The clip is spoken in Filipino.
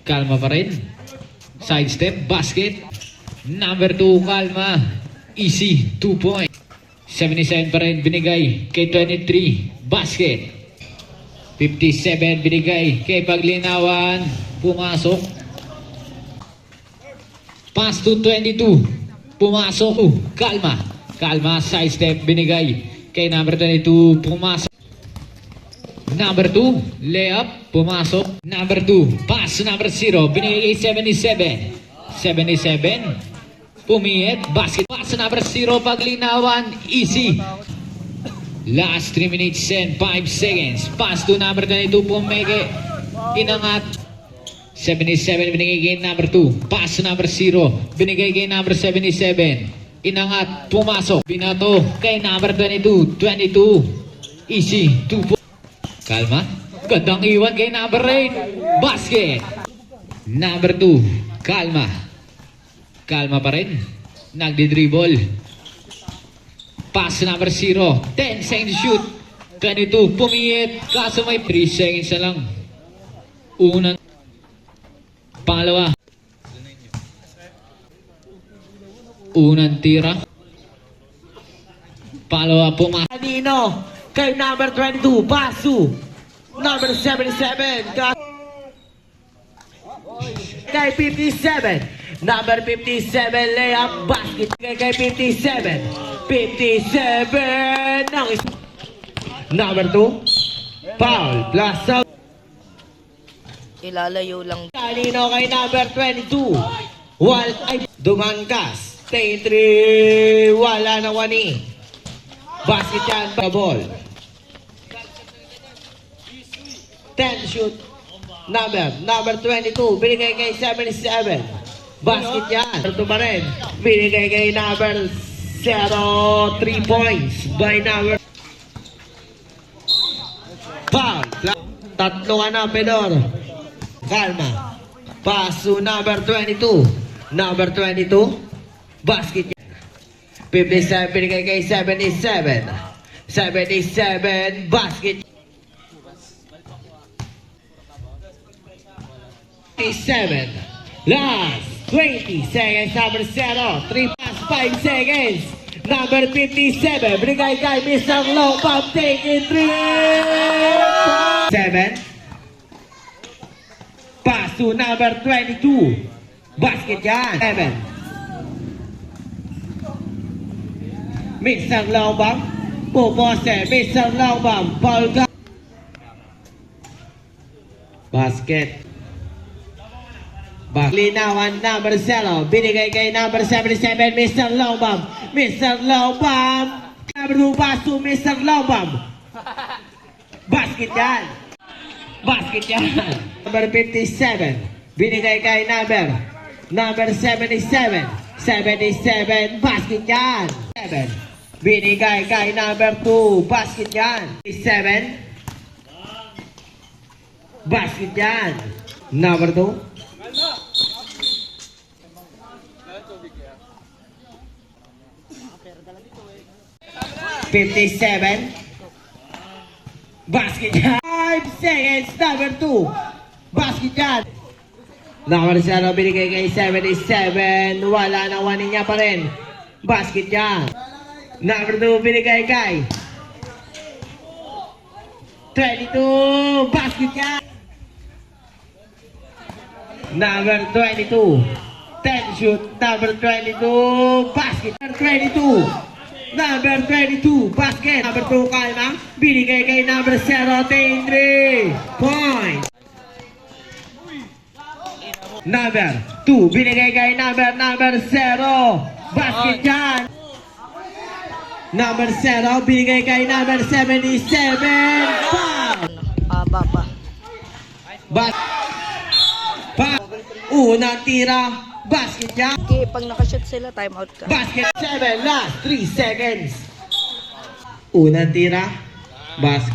Kalma pa rin. Side step, basket. Number 2, Kalma. Easy, 2 point. 77 pa rin binigay kay 23, basket. 57 binigay kay Paglinawan, pumasok. Pass to 22, pumasok. Kalma. Kalma, side step binigay kay number 22, pumasok. Number 2, layup, pumasok. Number 2, pass number 0, binigay kay 77. 77, pumiit, basket. Pass number 0, Paglinawan, easy. Last 3 minutes and 5 seconds. Pass to number 22, pumike, inangat. 77, binigay kay number 2. Pass number 0, binigay kay number 77. Inangat, pumasok. Binato kay number 22. 22, easy, 2 points. Kalma. Gandang iwan kay number 8. Basket. Number 2. Kalma. Kalma pa rin. Nagdi-dribble. Pass number 0. 10 seconds shoot. 22. Pumiit. Kaso may 3 seconds na lang. Unang. Pangalawa. Unang tira. Pangalawa pumasok. Kanino? Kay number 22, Basu. Number 77, kay 57. Number 57, layup, basket. Kay 57. 57, number 2, foul, plus out. Ilalayo lang. Kanino kay number 22? Dumangkas. Stay 3, wala na wani. Basket yan, ball. 10 shoot. Number 22, binigay kay 77. Basket yan. Ito pa rin. Binigay kay number 0, 3 points by number. Foul. Tatlo ka na, Pedor. Kalma. Paso number 22. Number 22. Basket yan. 57, binigay kay 77. 77, basket. 7. Last 20 seconds, number 0. 3 plus 5 seconds. Number 57, binigay kay Mr. Low Pump, take it 3. 7. Pass to number 22. Basket yan. 7. Mr. Low Pump, pupose. Mr. Low Pump, Polka. Basket. Linawan number 0. Binigay kay number 77, Mr. Lobam. Mr. Lobam. Number 2 pass to Mr. Lobam. Basket yan. Basket yan. Number 57. Binigay kay number 77. 77. Basket yan. 7. Binigay kay number 2. Basket yan. 7. Basket yan. Number 2. 57. Basket yan. 5 seconds. Number 2. Basket yan. Number 0 binigay kay 77. Wala na, wanin niya pa rin. Basket yan. Number 2 binigay kay 22. Basket yan. Number 22. 10 shoot. Number 22. Basket. Number 22. Number 22, basket. Number 2, Kalma. Binigay kay number 0, 3 points. Number 2, binigay kay number 0. Basket yan. Number 0, binigay kay number 77. Foul. Baba. Unang tira. Basket yan. Okay, pag nakashoot sila, time out ka. Basket 7, last 3 seconds. Unang tira. Basket.